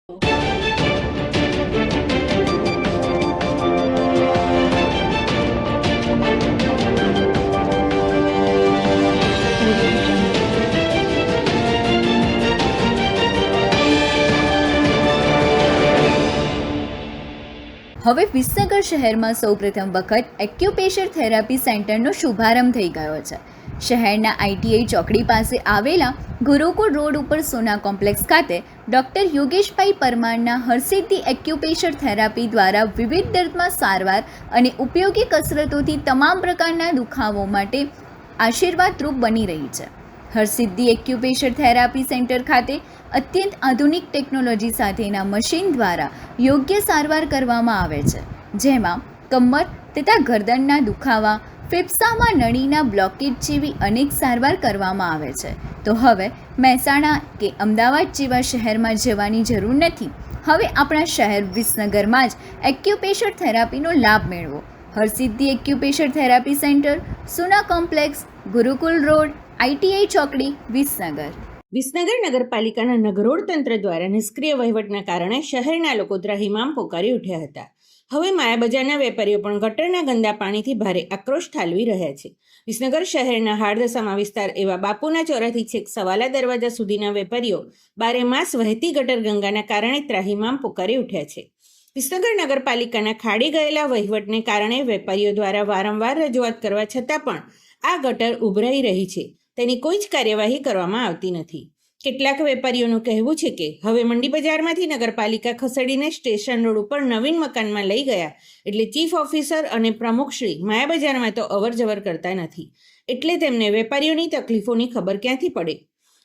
હવે વિસનગર શહેરમાં સૌપ્રથમ વખત એક્યુપ્રેશર થેરાપી સેન્ટરનો શુભારંભ થઈ ગયો છે. શહેરના આઈટીઆઈ ચોકડી પાસે આવેલા ગુરુકુળ રોડ ઉપર સોના કોમ્પ્લેક્સ ખાતે ડૉક્ટર યોગેશભાઈ પરમારના હરસિદ્ધિ એક્યુપ્રેશર થેરાપી દ્વારા વિવિધ દર્દમાં સારવાર અને ઉપયોગી કસરતોથી તમામ પ્રકારના દુખાવો માટે આશીર્વાદરૂપ બની રહી છે. હરસિદ્ધિ એક્યુપ્રેશર થેરાપી સેન્ટર ખાતે અત્યંત આધુનિક ટેકનોલોજી સાથેના મશીન દ્વારા યોગ્ય સારવાર કરવામાં આવે છે, જેમાં કમર તથા ગરદનના દુખાવા, ફેફસામાં નળીના બ્લોકેજ જેવી અનેક સારવાર કરવામાં આવે છે. તો હવે મહેસાણા કે અમદાવાદ જેવા શહેરમાં જવાની જરૂર નથી. હવે આપણા શહેર વિસનગરમાં જ એક્યુપ્રેશર થેરાપીનો લાભ મેળવો. હરસિદ્ધિ એક્યુપ્રેશર થેરાપી સેન્ટર, સોના કોમ્પ્લેક્સ, ગુરુકુલ રોડ, આઈટીઆઈ ચોકડી, વિસનગર. વિસનગર નગરપાલિકાના નગરોળ તંત્ર દ્વારા નિષ્ક્રિય વહીવટના કારણે શહેરના લોકો ત્રાહિમામ પોકારી ઉઠ્યા હતા. હવે માયાબજારના વેપારીઓ પણ ગટરના ગંદા પાણીથી ભારે આક્રોશ ઠાલવી રહ્યા છે. વિસનગર શહેરના હાર્દસામા વિસ્તાર એવા બાપુના ચોરાથી છેક સવાલા દરવાજા સુધીના વેપારીઓ બારેમાસ વહેતી ગટર ગંગાના કારણે ત્રાહિમામ પોકારી ઉઠ્યા છે. વિસનગર નગરપાલિકાના ખાડી ગયેલા વહીવટને કારણે વેપારીઓ દ્વારા વારંવાર રજૂઆત કરવા છતાં પણ આ ગટર ઉભરાઈ રહી છે. તેની કોઈ જ કાર્યવાહી કરવામાં આવતી નથી. કેટલાક વેપારીઓનું કહેવું છે કે હવે મંડી બજારમાંથી નગરપાલિકા ખસેડીને સ્ટેશન રોડ ઉપર નવીન મકાનમાં લઈ ગયા એટલે ચીફ ઓફિસર અને પ્રમુખશ્રી માયાબજારમાં તો અવરજવર કરતા નથી, એટલે તેમને વેપારીઓની તકલીફોની ખબર ક્યાંથી પડે.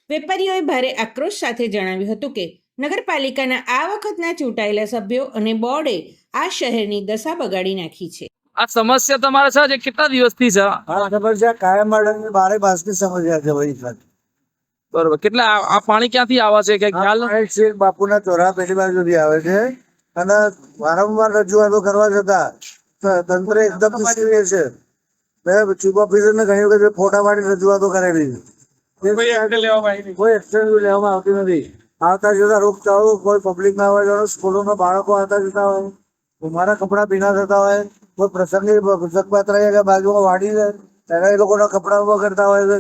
વેપારીઓએ ભારે આક્રોશ સાથે જણાવ્યું હતું કે નગરપાલિકાના આ વખતના ચૂંટાયેલા સભ્યો અને બોર્ડે આ શહેરની દશા બગાડી નાખી છે. આ સમસ્યા તમારા છે કેટલા દિવસથી છે? આ સમસ્યા કાયમ માટે 12 માસની સમસ્યા છે ભાઈ સાહેબ. બરોબર. કેટલા આ પાણી ક્યાંથી આવે છે કે ખ્યાલ છે? બાપુના ચોરા પેલી બાજુ સુધી આવે છે અને વારંવાર રજૂઆતો કરવા છતાં તંત્ર એકદમ નિષ્ક્રિય છે. મેં ચીફ ઓફિસરને ઘણી વખત ફોટા પાડી રજૂઆતો કરેલી છે, કોઈ એક્શન લેવામાં આવતી નથી. આવતા જતા રોગચાળો કોઈ પબ્લિક ના હોય, સ્કૂલોના બાળકો આવતા જતા હોય, મારા કપડા ભીના થતા હોય, કોઈ પ્રસંગે પુસ્તકપાત્ર બાજુમાં વાડી છે ત્યારે એ લોકોના કપડા ઉભા કરતા હોય છે.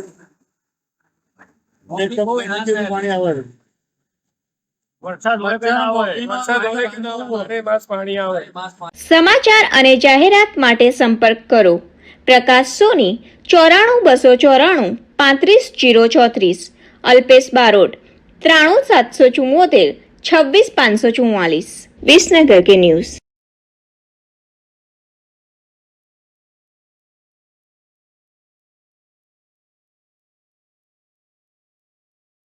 સમાચાર અને જાહેરાત માટે સંપર્ક કરો પ્રકાશ સોની 94 294 35 034, અલ્પેશ બારોટ 93 774 26 544. વિસનગર કે ન્યૂઝ.